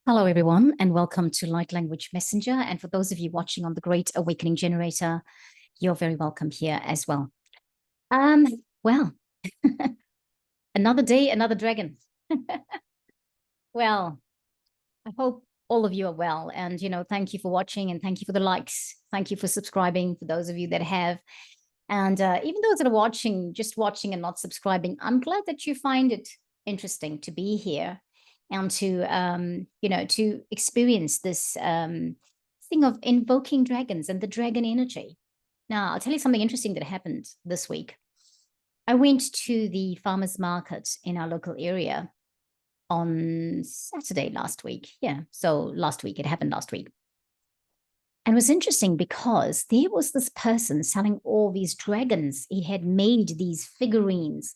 Hello, everyone, and welcome to Light Language Messenger. And for those of you watching on the Great Awakening Generator, you're very welcome here as well. Well, another day, another dragon. Well, I hope all of you are well. And, thank you for watching and thank you for the likes. Thank you for subscribing for those of you that have. And even those that are watching, just watching and not subscribing, I'm glad that you find it interesting to be here and to experience this thing of invoking dragons and the dragon energy. Now, I'll tell you something interesting that happened this week. I went to the farmers market in our local area on Saturday last week. Yeah, so last week, it happened last week. And it was interesting because there was this person selling all these dragons. He had made these figurines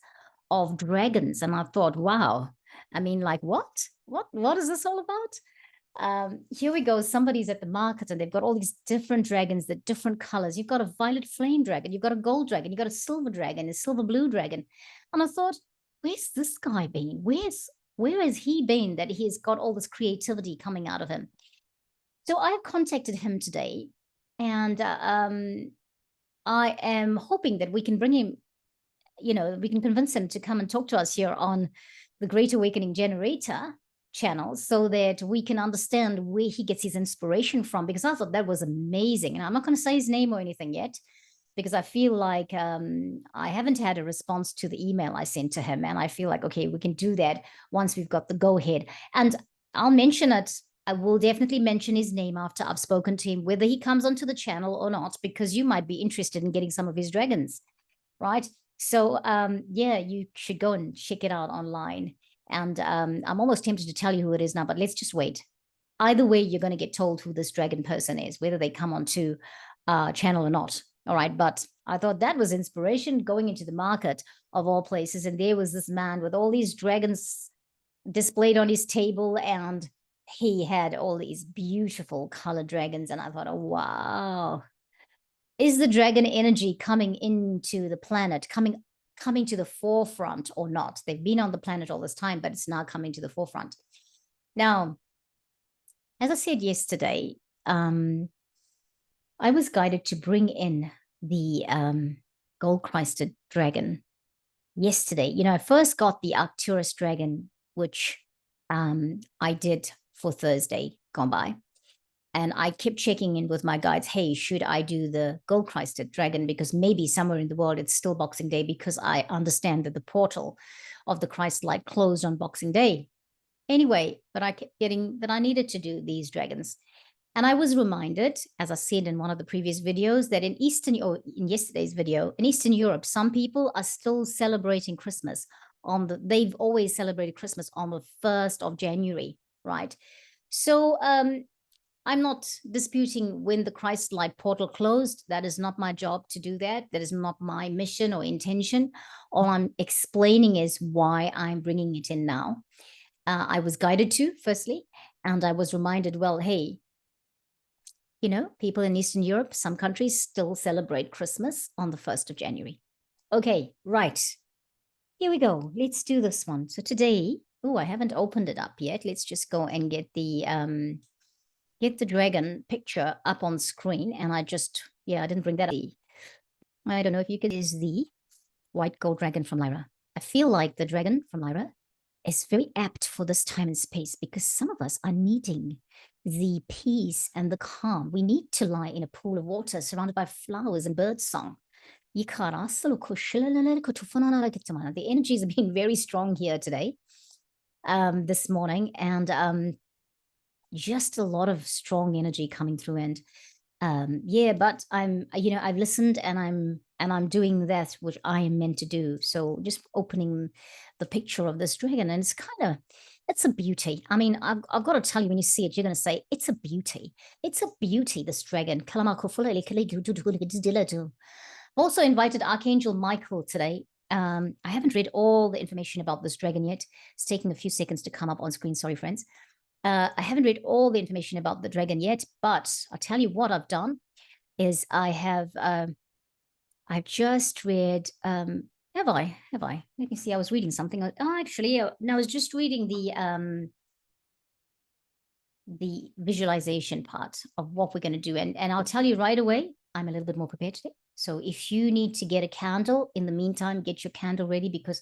of dragons. And I thought, wow, I mean, like, what? What is this all about? Here we go. Somebody's at the market and they've got all these different dragons, the different colors. You've got a violet flame dragon, you've got a gold dragon, you've got a silver dragon, a silver blue dragon. And I thought, where's this guy been? Where has he been that he's got all this creativity coming out of him? So I have contacted him today, and I am hoping that we can bring him, we can convince him to come and talk to us here on the Great Awakening Generator channel so that we can understand where he gets his inspiration from, because I thought that was amazing. And I'm not going to say his name or anything yet, because I feel like I haven't had a response to the email I sent to him. And I feel like, okay, we can do that once we've got the go-ahead. And I'll mention it. I will definitely mention his name after I've spoken to him, whether he comes onto the channel or not, because you might be interested in getting some of his dragons, right? So, yeah, you should go and check it out online. And I'm almost tempted to tell you who it is now, but let's just wait. Either way, you're going to get told who this dragon person is, whether they come onto channel or not. All right. But I thought that was inspiration, going into the market of all places. And there was this man with all these dragons displayed on his table, and he had all these beautiful colored dragons. And I thought, oh, wow. Is the dragon energy coming into the planet, coming to the forefront or not? They've been on the planet all this time, but it's now coming to the forefront. Now, as I said yesterday, I was guided to bring in the gold-crested dragon yesterday. I first got the Arcturus dragon, which I did for Thursday gone by. And I kept checking in with my guides. Hey, should I do the gold-crested dragon? Because maybe somewhere in the world it's still Boxing Day, because I understand that the portal of the Christ light closed on Boxing Day. Anyway, but I kept getting that I needed to do these dragons. And I was reminded, as I said in one of the previous videos, that in yesterday's video, in Eastern Europe, some people are still celebrating Christmas they've always celebrated Christmas on the 1st of January, right? So I'm not disputing when the Christ light portal closed. That is not my job to do that. That is not my mission or intention. All I'm explaining is why I'm bringing it in now. I was guided to, firstly, and I was reminded, well, hey, people in Eastern Europe, some countries still celebrate Christmas on the 1st of January. Okay, right. Here we go. Let's do this one. So today, I haven't opened it up yet. Let's just go and get the dragon picture up on screen. And I didn't bring that up. I don't know if you can, is the white gold dragon from Lyra. I feel like the dragon from Lyra is very apt for this time and space, because some of us are needing the peace and the calm. We need to lie in a pool of water surrounded by flowers and bird song. The energies are being very strong here today, this morning, and just a lot of strong energy coming through. And but I've listened, and I'm doing that which I am meant to do. So just opening the picture of this dragon, and it's a beauty. I mean, I've got to tell you, when you see it, you're going to say, it's a beauty. It's a beauty, this dragon. Also invited Archangel Michael today. I haven't read all the information about this dragon yet. It's taking a few seconds to come up on screen. Sorry, friends. I haven't read all the information about the dragon yet, but I'll tell you what I've done is I've just read, have I? Let me see, I was reading something. No, I was just reading the, the visualization part of what we're going to do. And I'll tell you right away, I'm a little bit more prepared today. So if you need to get a candle, in the meantime, get your candle ready, because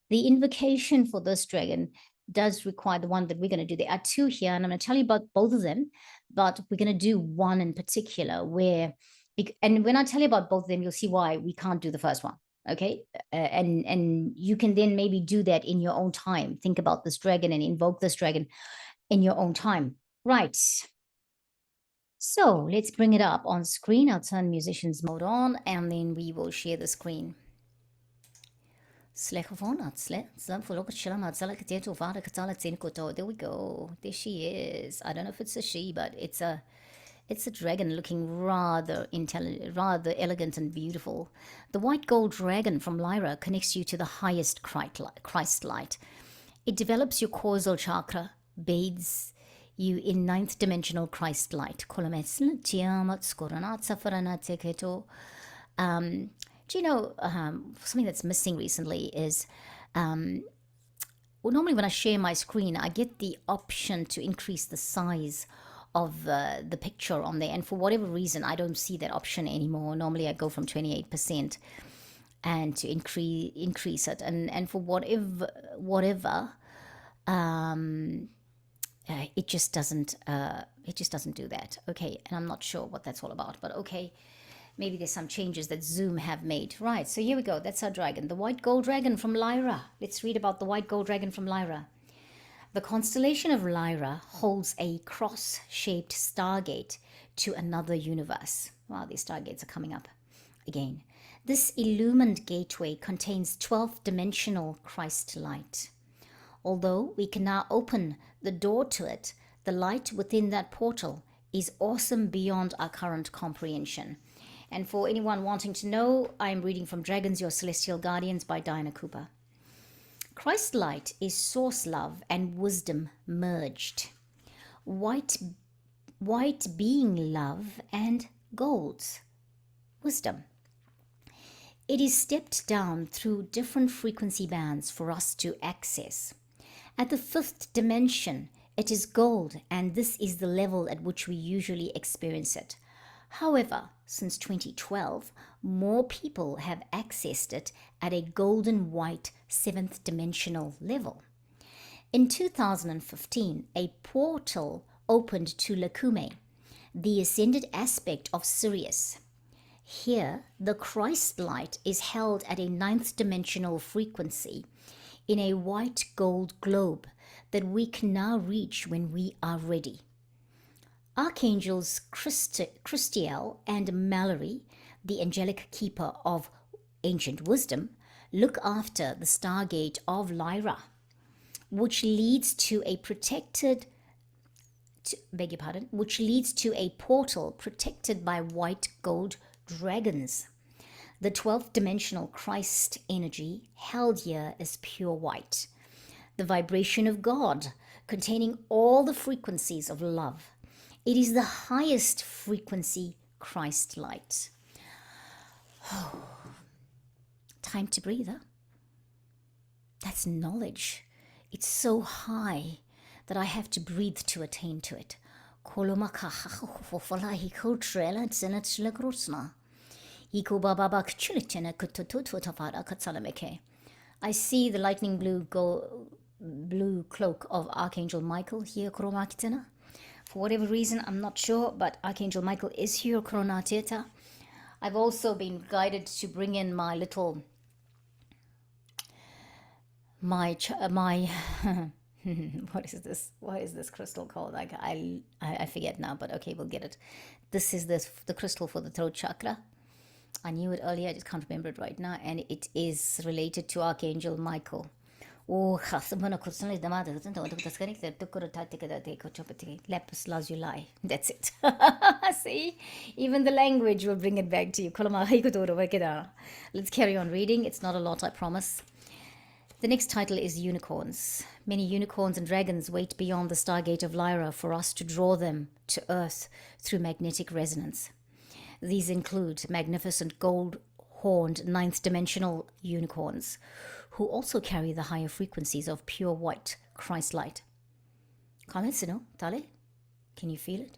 the invocation for this dragon does require the one that we're going to do. There are two here, and I'm going to tell you about both of them, but we're going to do one in particular where, and when I tell you about both of them, you'll see why we can't do the first one. Okay. And you can then maybe do that in your own time. Think about this dragon and invoke this dragon in your own time. Right. So let's bring it up on screen. I'll turn musicians mode on, and then we will share the screen. There we go. There she is. I don't know if it's a she, but it's a dragon looking rather intelligent, rather elegant and beautiful. The white gold dragon from Lyra connects you to the highest Christ light. It develops your causal chakra, bathes you in ninth dimensional Christ light. Do you know, something that's missing recently is, well, normally when I share my screen, I get the option to increase the size of the picture on there. And for whatever reason, I don't see that option anymore. Normally I go from 28% and to increase it. And for whatever, it just doesn't do that. Okay. And I'm not sure what that's all about, but okay. Maybe there's some changes that Zoom have made. Right, so here we go. That's our dragon, the white gold dragon from Lyra. Let's read about the white gold dragon from Lyra. The constellation of Lyra holds a cross-shaped stargate to another universe. Wow, these stargates are coming up again. This illumined gateway contains 12th dimensional Christ light. Although we can now open the door to it, the light within that portal is awesome beyond our current comprehension. And for anyone wanting to know, I'm reading from Dragons, Your Celestial Guardians by Diana Cooper. Christ light is source love and wisdom merged. White being love and gold's wisdom. It is stepped down through different frequency bands for us to access. At the 5th dimension, it is gold, and this is the level at which we usually experience it. However, since 2012, more people have accessed it at a golden white 7th dimensional level. In 2015, a portal opened to Lakumay, the ascended aspect of Sirius. Here, the Christ light is held at a 9th dimensional frequency in a white gold globe that we can now reach when we are ready. Archangels Christiel and Mallory, the angelic keeper of ancient wisdom, look after the stargate of Lyra, which leads to a portal protected by white gold dragons. The 12th dimensional Christ energy held here is pure white, the vibration of God, containing all the frequencies of love. It is the highest frequency Christ light. Oh, time to breathe, huh? That's knowledge. It's so high that I have to breathe to attain to it. I see the lightning blue cloak of Archangel Michael here, Kromakitena. For whatever reason, I'm not sure, but Archangel Michael is here, Kronateta. I've also been guided to bring in my little, what is this? What is this crystal called? I forget now, but okay, we'll get it. This is the crystal for the throat chakra. I knew it earlier, I just can't remember it right now, and it is related to Archangel Michael. Lapis lazuli. That's it. See? Even the language will bring it back to you. Let's carry on reading. It's not a lot, I promise. The next title is Unicorns. Many unicorns and dragons wait beyond the Stargate of Lyra for us to draw them to Earth through magnetic resonance. These include magnificent gold-horned ninth-dimensional unicorns, who also carry the higher frequencies of pure white Christ light. Tale? Can you feel it?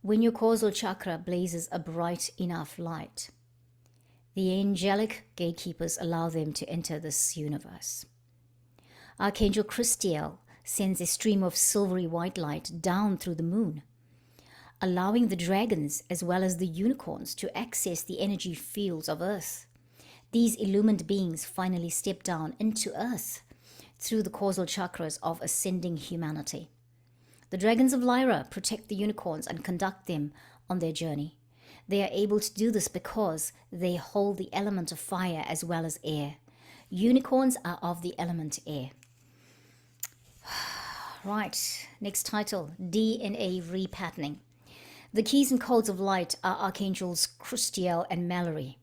When your causal chakra blazes a bright enough light, the angelic gatekeepers allow them to enter this universe. Archangel Christiel sends a stream of silvery white light down through the moon, allowing the dragons as well as the unicorns to access the energy fields of Earth. These illumined beings finally step down into Earth through the causal chakras of ascending humanity. The dragons of Lyra protect the unicorns and conduct them on their journey. They are able to do this because they hold the element of fire as well as air. Unicorns are of the element air. Right, next title, DNA repatterning. The keys and codes of light are Archangels Christiel and Mallory.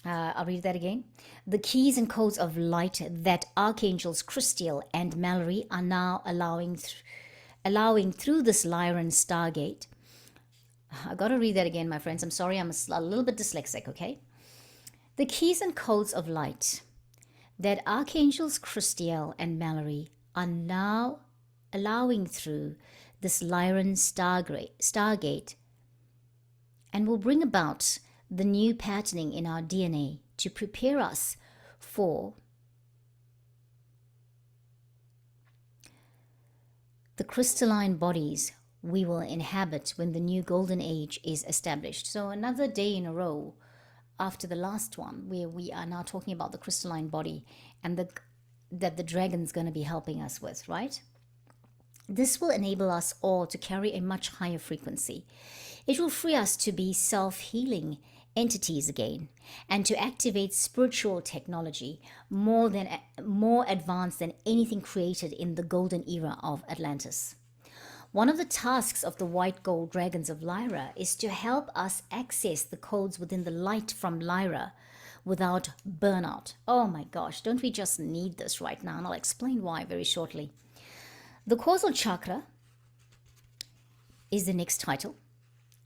I'll read that again. The keys and codes of light that Archangels Christiel and Mallory are now allowing through this Lyran Stargate. I got to read that again, my friends. I'm sorry, I'm a little bit dyslexic, okay? The keys and codes of light that Archangels Christiel and Mallory are now allowing through this Lyran Stargate and will bring about the new patterning in our DNA to prepare us for the crystalline bodies we will inhabit when the new golden age is established. So another day in a row after the last one, where we are now talking about the crystalline body and that the dragon's going to be helping us with, right? This will enable us all to carry a much higher frequency. It will free us to be self-healing entities again and to activate spiritual technology more advanced than anything created in the golden era of Atlantis. One of the tasks of the white gold dragons of Lyra is to help us access the codes within the light from Lyra without burnout. Oh my gosh, don't we just need this right now? And I'll explain why very shortly. The causal chakra is the next title.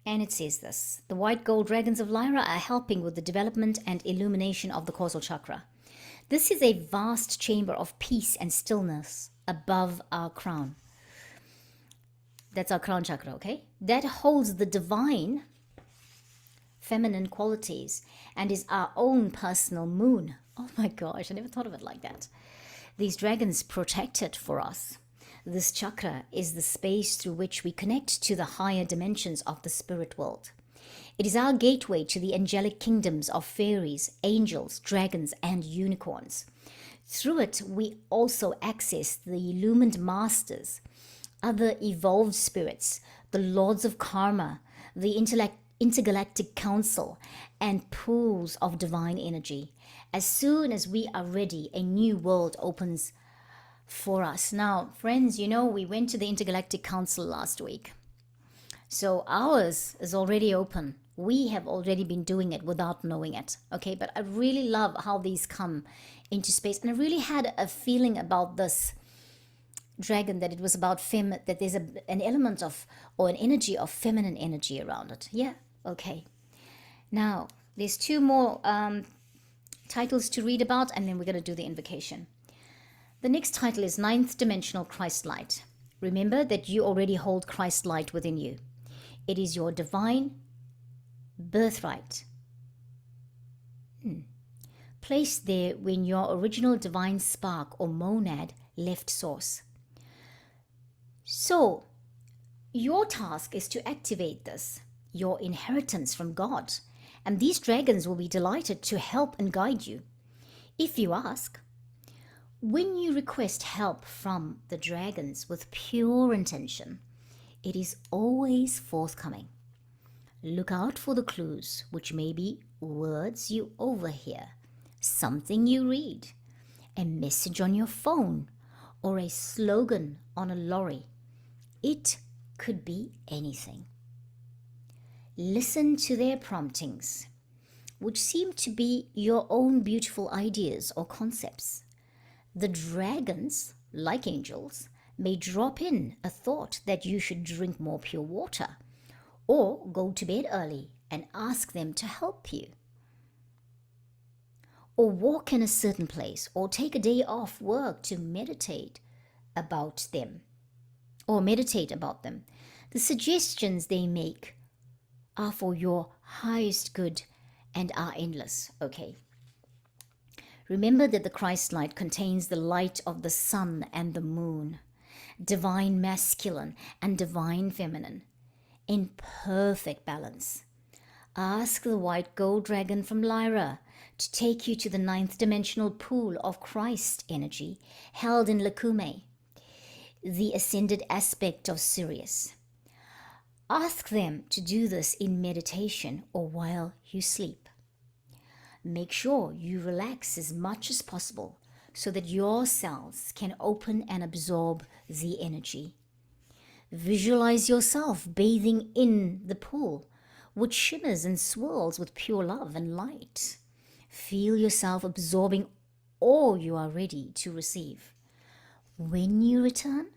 And it says this: the white gold dragons of Lyra are helping with the development and illumination of the causal chakra. This is a vast chamber of peace and stillness above our crown. That's our crown chakra, okay? That holds the divine feminine qualities and is our own personal moon. Oh my gosh, I never thought of it like that. These dragons protect it for us. This chakra is the space through which we connect to the higher dimensions of the spirit world. It is our gateway to the angelic kingdoms of fairies, angels, dragons, and unicorns. Through it, we also access the illumined masters, other evolved spirits, the lords of karma, the intergalactic council, and pools of divine energy. As soon as we are ready, a new world opens for us. Now, friends, you know, we went to the Intergalactic Council last week. So ours is already open. We have already been doing it without knowing it. Okay, but I really love how these come into space. And I really had a feeling about this dragon that it was about that there's an element of, or an energy of feminine energy around it. Yeah, okay. Now, there's two more titles to read about, and then we're going to do the invocation. The next title is Ninth Dimensional Christ Light. Remember that you already hold Christ light within you. It is your divine birthright. Placed there when your original divine spark or monad left source. So, your task is to activate this, your inheritance from God, and these dragons will be delighted to help and guide you. If you ask, when you request help from the dragons with pure intention, it is always forthcoming. Look out for the clues, which may be words you overhear, something you read, a message on your phone, or a slogan on a lorry. It could be anything. Listen to their promptings, which seem to be your own beautiful ideas or concepts. The dragons, like angels, may drop in a thought that you should drink more pure water or go to bed early and ask them to help you. Or walk in a certain place or take a day off work to meditate about them. or meditate about them. The suggestions they make are for your highest good and are endless. Okay. Remember that the Christ light contains the light of the sun and the moon, divine masculine and divine feminine, in perfect balance. Ask the white gold dragon from Lyra to take you to the ninth dimensional pool of Christ energy held in Lakumay, the ascended aspect of Sirius. Ask them to do this in meditation or while you sleep. Make sure you relax as much as possible so that your cells can open and absorb the energy. Visualize yourself bathing in the pool, which shimmers and swirls with pure love and light. Feel yourself absorbing all you are ready to receive. When you return,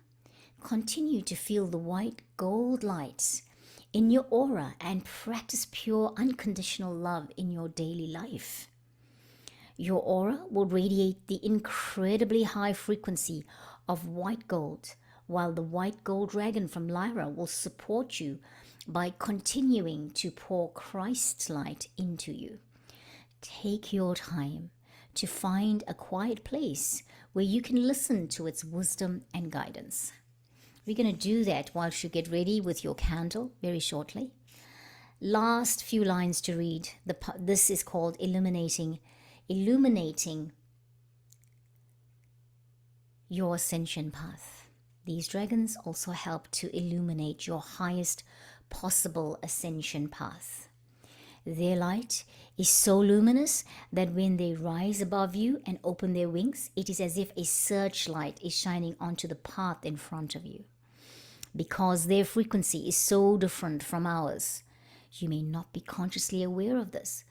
continue to feel the white gold lights in your aura and practice pure unconditional love in your daily life. Your aura will radiate the incredibly high frequency of white gold, while the white gold dragon from Lyra will support you by continuing to pour Christ's light into you. Take your time to find a quiet place where you can listen to its wisdom and guidance. We're going to do that whilst you get ready with your candle very shortly. Last few lines to read. This is called illuminating your ascension path. These dragons also help to illuminate your highest possible ascension path. Their light is so luminous that when they rise above you and open their wings, it is as if a searchlight is shining onto the path in front of you. Because their frequency is so different from ours, you may not be consciously aware of this,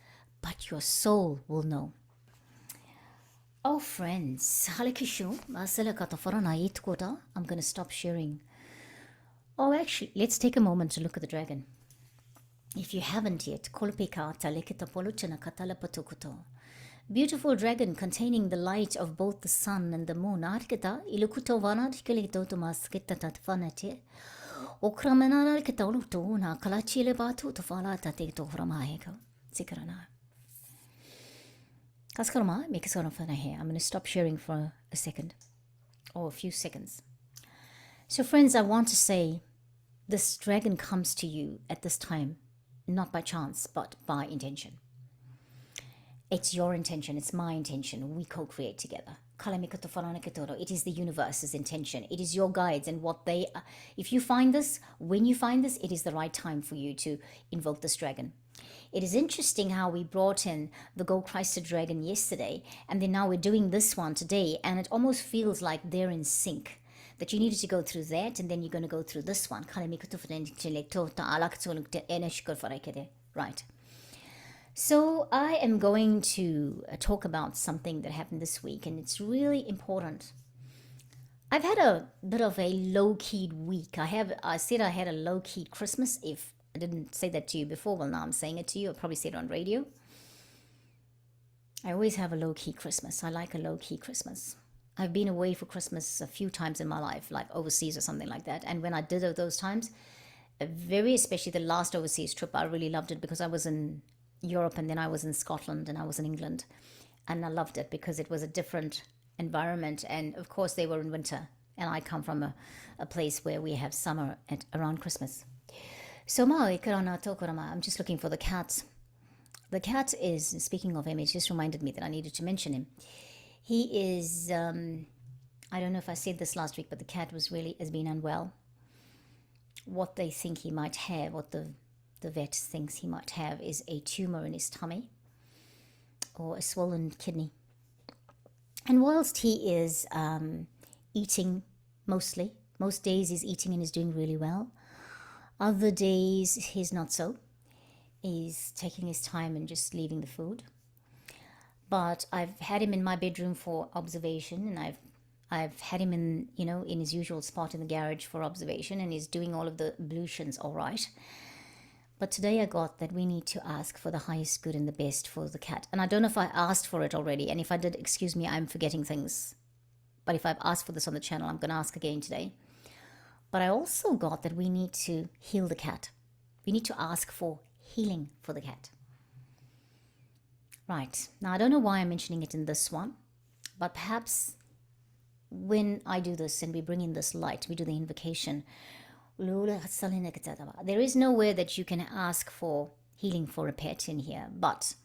but your soul will know. Oh, friends, I'm going to stop sharing. Oh, actually, let's take a moment to look at the dragon. If you haven't yet, beautiful dragon containing the light of both the sun and the moon. I'm going to stop sharing for a second or a few seconds. So friends, I want to say this dragon comes to you at this time, not by chance, but by intention. It's your intention, it's my intention. We co-create together. It is the universe's intention. It is your guides and what they are. If you find this, when you find this, it is the right time for you to invoke this dragon. It is interesting how we brought in the gold crested dragon yesterday, and then now we're doing this one today, and it almost feels like they're in sync. That you needed to go through that, and then you're going to go through this one. Right. So I am going to talk about something that happened this week, and it's really important. I've had a bit of a low-key week. I said I had a low-key Christmas. If I didn't say that to you before, well, now I'm saying it to you. I'll probably say it on radio. I always have a low-key Christmas. I like a low-key Christmas. I've been away for Christmas a few times in my life, like overseas or something like that. And when I did those times, very especially the last overseas trip, I really loved it because I was in Europe and then I was in Scotland and I was in England. And I loved it because it was a different environment. And of course, they were in winter. And I come from a place where we have summer around Christmas. So I'm just looking for the cat. The cat is, speaking of him, it just reminded me that I needed to mention him. He is, I don't know if I said this last week, but the cat has been unwell. What they think he might have, what the vet thinks he might have, is a tumor in his tummy or a swollen kidney. And whilst he is eating most days he's eating and he's doing really well. Other days he's not so. He's taking his time and just leaving the food. But I've had him in my bedroom for observation, and I've had him in his usual spot in the garage for observation, and he's doing all of the ablutions all right. But today I got that we need to ask for the highest good and the best for the cat. And I don't know if I asked for it already, and if I did, excuse me, I'm forgetting things. But if I've asked for this on the channel, I'm going to ask again today. But I also got that we need to heal the cat. We need to ask for healing for the cat. Right. Now, I don't know why I'm mentioning it in this one, but perhaps when I do this and we bring in this light, we do the invocation. There is nowhere that you can ask for healing for a pet in here, but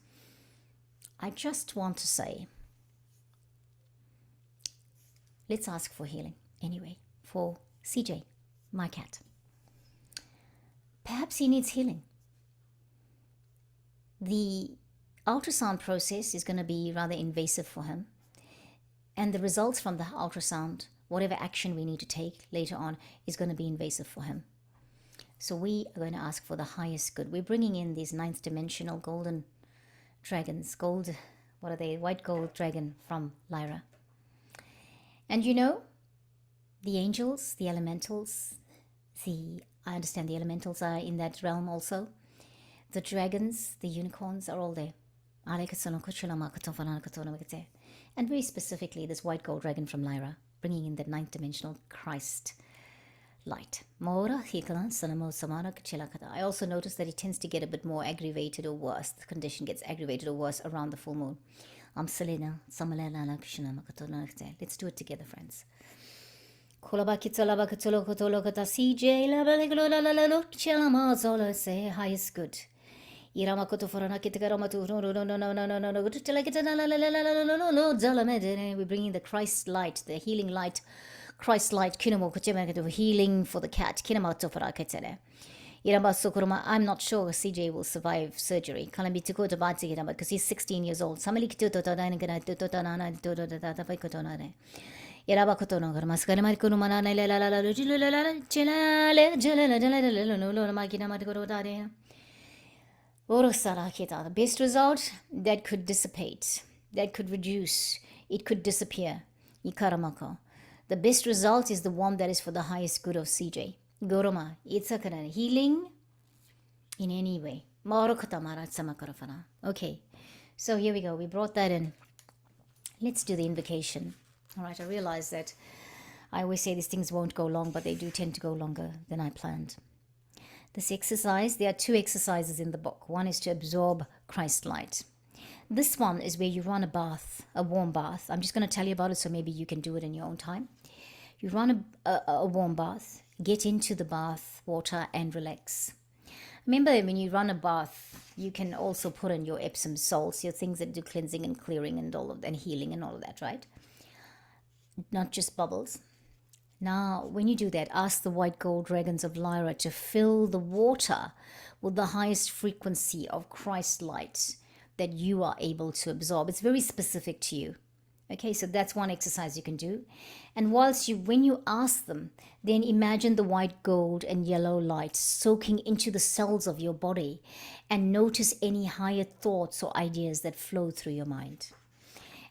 I just want to say, let's ask for healing anyway for CJ, my cat. Perhaps he needs healing. The ultrasound process is going to be rather invasive for him. And the results from the ultrasound, whatever action we need to take later on, is going to be invasive for him. So we are going to ask for the highest good. We're bringing in these ninth dimensional golden dragons. What are they? White gold dragon from Lyra. And you know, the angels, the elementals, I understand the elementals are in that realm also. The dragons, the unicorns are all there. And very specifically, this white gold dragon from Lyra, bringing in the ninth dimensional Christ light. I also noticed that he tends to get a bit more aggravated or worse. The condition gets aggravated or worse around the full moon. Let's do it together, friends. Say highest good. We bring in the Christ light, the healing light, Christ light, healing for the cat. I'm not sure CJ will survive surgery because he's 16 years old. The best result, that could dissipate, that could reduce, it could disappear. The best result is the one that is for the highest good of CJ. Goroma, it's a healing in any way. Okay, so here we go. We brought that in. Let's do the invocation. All right, I realize that I always say these things won't go long, but they do tend to go longer than I planned. This exercise, there are two exercises in the book. One is to absorb Christ light. This one is where you run a bath, a warm bath. I'm just going to tell you about it so maybe you can do it in your own time. You run a warm bath, get into the bath water and relax. Remember, when you run a bath, you can also put in your Epsom salts, your things that do cleansing and clearing and all of that, and healing and all of that, right? Not just bubbles. Now, when you do that, ask the white gold dragons of Lyra to fill the water with the highest frequency of Christ light that you are able to absorb. It's very specific to you. Okay, so that's one exercise you can do. And when you ask them, then imagine the white gold and yellow light soaking into the cells of your body and notice any higher thoughts or ideas that flow through your mind.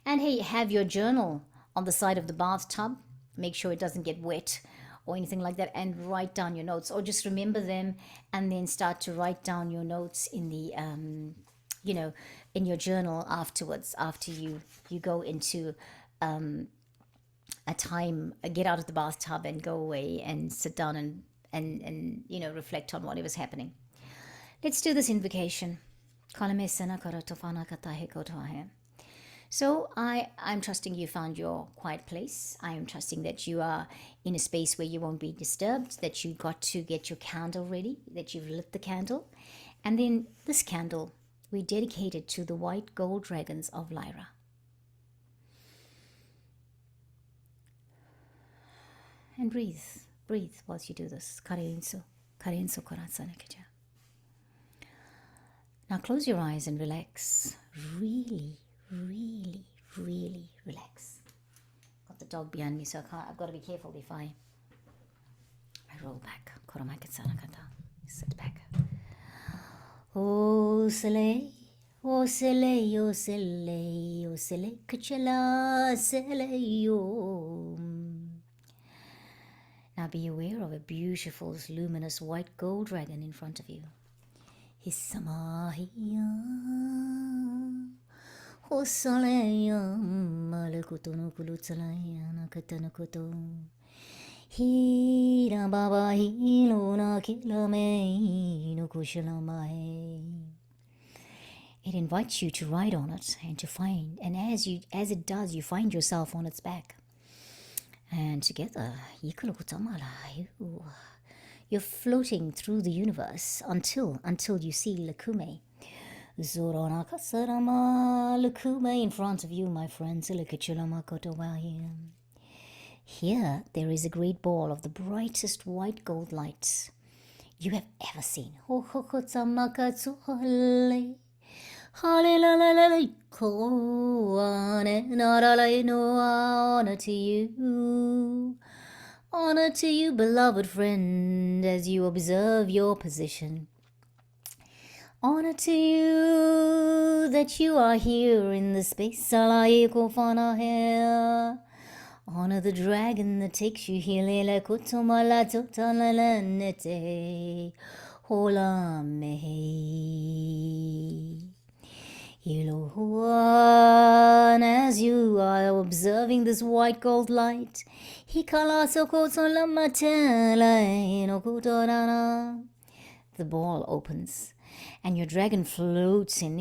And hey, have your journal on the side of the bathtub. Make sure it doesn't get wet or anything like that, and write down your notes, or just remember them and then start to write down your notes in the in your journal afterwards, after you go into a time, get out of the bathtub and go away and sit down and reflect on whatever's happening. Let's do this invocation. So I'm trusting you found your quiet place. I am trusting that you are in a space where you won't be disturbed, that you got to get your candle ready, that you've lit the candle. And then this candle, we dedicate it to the white gold dragons of Lyra. And breathe whilst you do this. Now close your eyes and relax. Really relax. Got the dog behind me, so I've got to be careful if I roll back. Sit back. Oh Sele, Kachala Sele. Now be aware of a beautiful, luminous white gold dragon in front of you. Hisamahiya. Hosalaya Malakutono Kulutsalaya Nakatanakoto. Hira baba hilo na kilame no kushalamae. It invites you to ride on it and to find, and as it does, you find yourself on its back. And together, you're floating through the universe until you see Lakumay. Lakumay in front of you, my friends. Here, there is a great ball of the brightest white gold lights you have ever seen. Honor to you. Honor to you, beloved friend, as you observe your position. Honor to you that you are here in the space. Honor the dragon that takes you here. Hola mehe. Ilohuan, as you are observing this white gold light, the ball opens and your dragon floats in,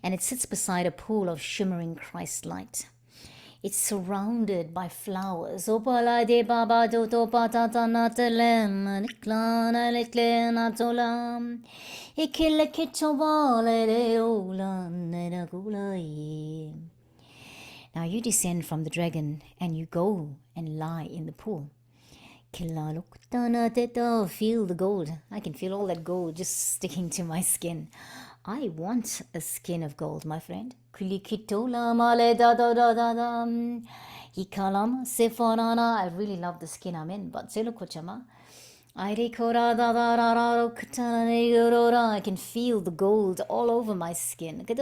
and it sits beside a pool of shimmering Christ light. It's surrounded by flowers. Now you descend from the dragon and you go and lie in the pool. Feel the gold. I can feel all that gold just sticking to my skin. I want a skin of gold, my friend. I really love the skin I'm in, but I can feel the gold all over my skin. As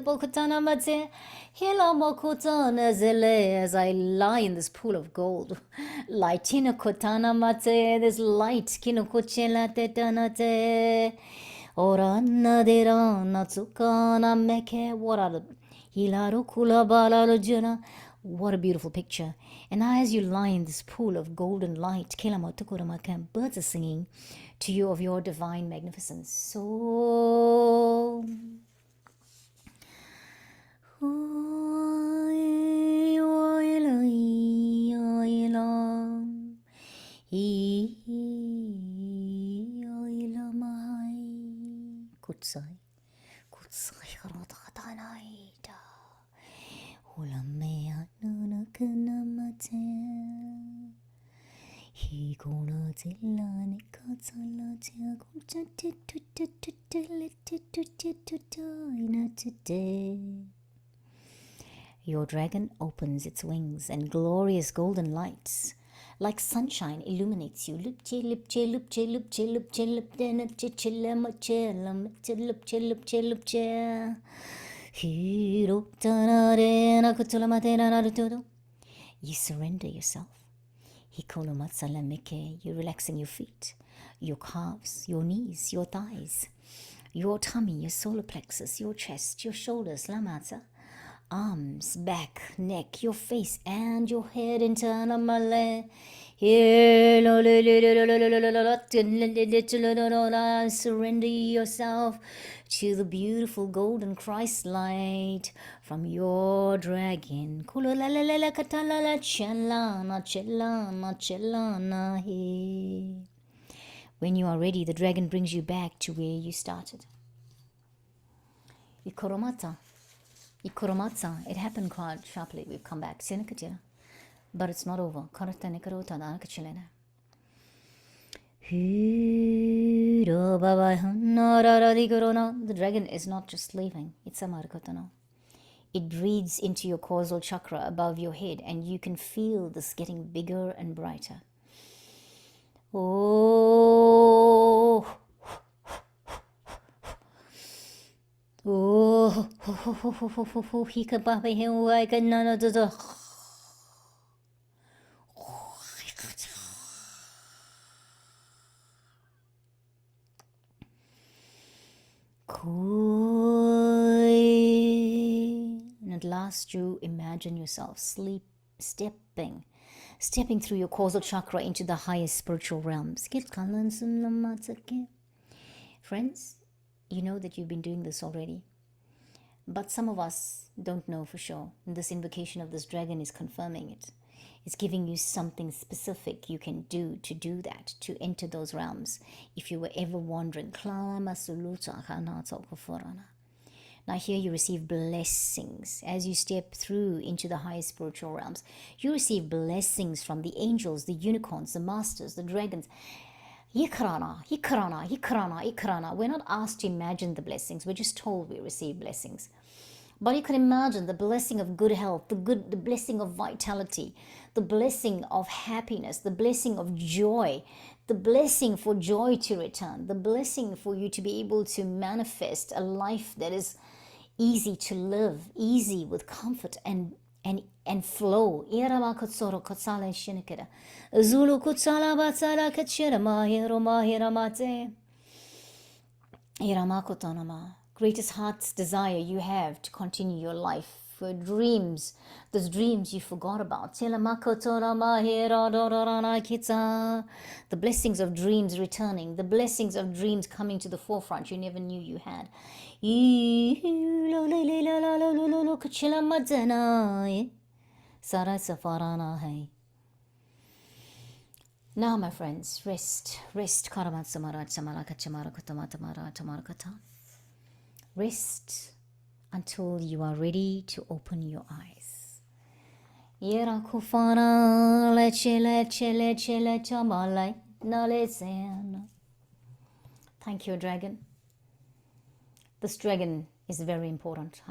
I lie in this pool of gold. This light. What a beautiful picture. And as you lie in this pool of golden light, birds are singing to you of your divine magnificence. So kutsai harodanaida hulamea nana kanamate he gonna tillani katsala tia today. Your dragon opens its wings and glorious golden lights like sunshine illuminates you. You surrender yourself. You're relaxing your feet, your calves, your knees, your thighs, your tummy, your solar plexus, your chest, your shoulders, lamata, arms, back, neck, your face, and your head internally. Surrender yourself to the beautiful golden Christ light from your dragon. When you are ready, the dragon brings you back to where you started. Ikoromata. It happened quite sharply. We've come back. But it's not over. The dragon is not just leaving. It breathes into your causal chakra above your head, and you can feel this getting bigger and brighter. Oh. He could papa him like another. last you imagine yourself stepping through your causal chakra into the highest spiritual realms. Friends, you know that you've been doing this already. But some of us don't know for sure. And this invocation of this dragon is confirming it. It's giving you something specific you can do to that, to enter those realms. If you were ever wondering, now here you receive blessings as you step through into the highest spiritual realms. You receive blessings from the angels, the unicorns, the masters, the dragons. Yikarana. We're not asked to imagine the blessings. We're just told we receive blessings. But you can imagine the blessing of good health, the blessing of vitality, the blessing of happiness, the blessing of joy, the blessing for joy to return, the blessing for you to be able to manifest a life that is easy to live, easy with comfort and flow. Greatest heart's desire you have to continue your life. For dreams, those dreams you forgot about. The blessings of dreams returning, the blessings of dreams coming to the forefront you never knew you had. Now, my friends, rest. Rest until you are ready to open your eyes. Thank you, dragon. This dragon is very important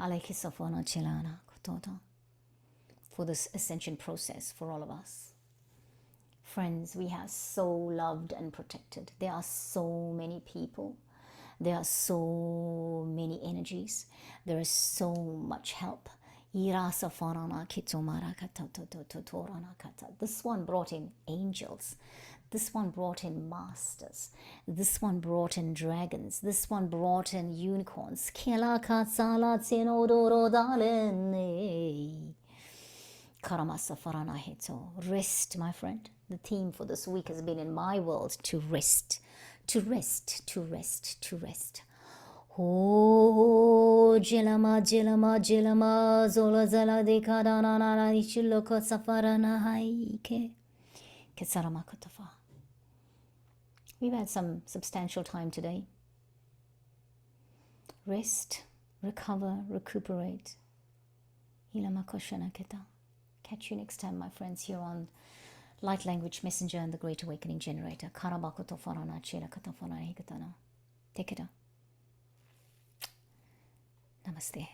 for this ascension process for all of us. Friends, we are so loved and protected. There are so many people. There are so many energies. There is so much help. This one brought in angels. This one brought in masters. This one brought in dragons. This one brought in unicorns. Rest, my friend. The theme for this week has been in my world to rest. To rest. Oh, jelama, zola zala de kadana na ichiloko safarana haike. Kesaramakatafa. We've had some substantial time today. Rest, recover, recuperate. Catch you next time, my friends, here on Light Language Messenger and the Great Awakening Generator. Take it. Namaste.